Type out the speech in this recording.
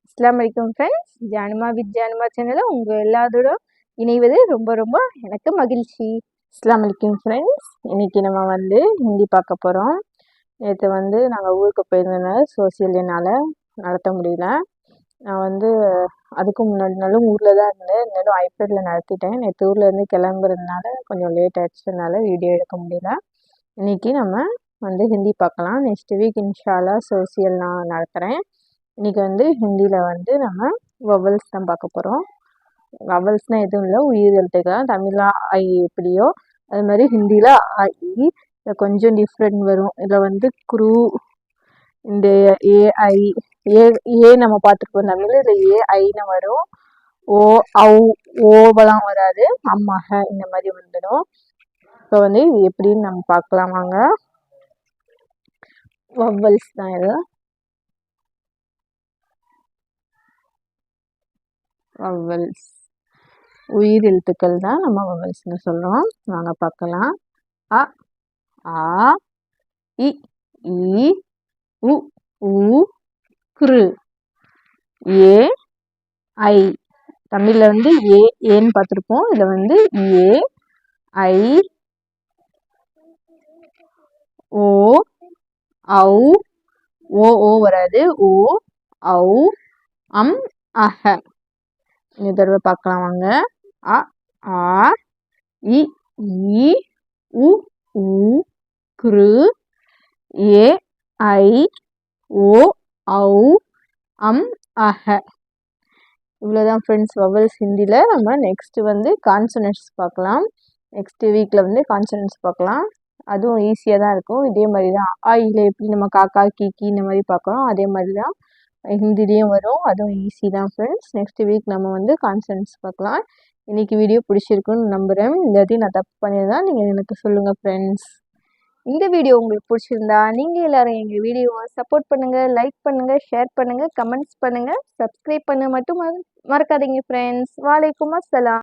அஸ்ஸலாமு அலைக்கும் friends. ஜானுமா with ஜானுமா சேனலில் உங்கள் எல்லாரோட இணைவது ரொம்ப ரொம்ப எனக்கு மகிழ்ச்சி. அஸ்ஸலாமு அலைக்கும் ஃப்ரெண்ட்ஸ். இன்றைக்கி நம்ம ஹிந்தி பார்க்க போகிறோம். நேற்று நாங்கள் ஊருக்கு போயிருந்தனால சோசியல் என்னால் நடத்த முடியல. நான் அதுக்கு முன்னாடி நாளும் ஊரில் தான் இருந்தேன். இருந்தாலும் ஐபேடில் நடத்திட்டேன். நேற்று ஊர்லேருந்து கிளம்புறதுனால கொஞ்சம் லேட் ஆகிடுச்சதுனால வீடியோ எடுக்க முடியல. இன்றைக்கி நம்ம ஹிந்தி பார்க்கலாம். நெக்ஸ்ட் வீக் இன்ஷா அல்லாஹ் சோசியல் நான் நடத்துகிறேன். இன்றைக்கி ஹிந்தியில் நம்ம வவல்ஸ் தான் பார்க்க போகிறோம். வவல்ஸ்னால் எதுவும் இல்லை, உயிர் எழுத்துக்கள். தமிழில் ஐ எப்படியோ அது மாதிரி ஹிந்தியில் ஐ. இதில் கொஞ்சம் டிஃப்ரெண்ட் வரும். இதில் குரு, இந்த ஏஐ ஏ நம்ம பார்த்துருப்போம் தமிழ். இதில் ஏஐன்னு வரும். ஓ ஔ ஓவெல்லாம் வராது. அம்மாக இந்த மாதிரி வந்துடும். இப்போ இது எப்படின்னு நம்ம பார்க்கலாம் வாங்க. வவல்ஸ் தான் இது. வவல்ஸ் உயிர் எழுத்துக்கள் தான் நம்ம வவல்ஸ்னு சொல்கிறோம். வாங்க பார்க்கலாம். அ ஆ இ ஈ உ ஊ கிரு ஏ ஐ. தமிழில் ஏன்னு பார்த்துருப்போம். இதில் ஏ ஐ ஓ ஔ ஓ வராது. ஓ ஔ அம் அஹ. இந்த தடவை பார்க்கலாம் வாங்க. அ ஆ இ ஈ உ ஊ கிரு ஏ ஐ ஓ ஔ அம் அஹ. இவ்வளோதான் ஃப்ரெண்ட்ஸ் வவல்ஸ் ஹிந்தியில். நம்ம நெக்ஸ்ட்டு கான்சனன்ட்ஸ் பார்க்கலாம். நெக்ஸ்ட் வீக்கில் கான்சனன்ட்ஸ் பார்க்கலாம். அதுவும் ஈஸியாக தான் இருக்கும். இதே மாதிரி தான் ஆயில் எப்படி நம்ம காக்கா கீக்கி இந்த மாதிரி பார்க்குறோம், அதே மாதிரி தான் ஹிந்திலையும் வரும். அதுவும் ஈஸி தான் ஃப்ரெண்ட்ஸ். நெக்ஸ்ட் வீக் நம்ம கான்சனன்ட்ஸ் பார்க்கலாம். இன்றைக்கி வீடியோ பிடிச்சிருக்குன்னு நம்புகிறேன். இந்த இதையும் நான் தப்பு பண்ணியிருந்தேன் நீங்கள் எனக்கு சொல்லுங்கள் ஃப்ரெண்ட்ஸ். இந்த வீடியோ உங்களுக்கு பிடிச்சிருந்தா நீங்கள் எல்லோரும் எங்கள் வீடியோவை சப்போர்ட் பண்ணுங்கள், லைக் பண்ணுங்கள், ஷேர் பண்ணுங்கள், கமெண்ட்ஸ் பண்ணுங்கள், சப்ஸ்கிரைப் பண்ண மட்டும் மறக்காதீங்க ஃப்ரெண்ட்ஸ். வலைக்கும் அஸ்ஸலாம்.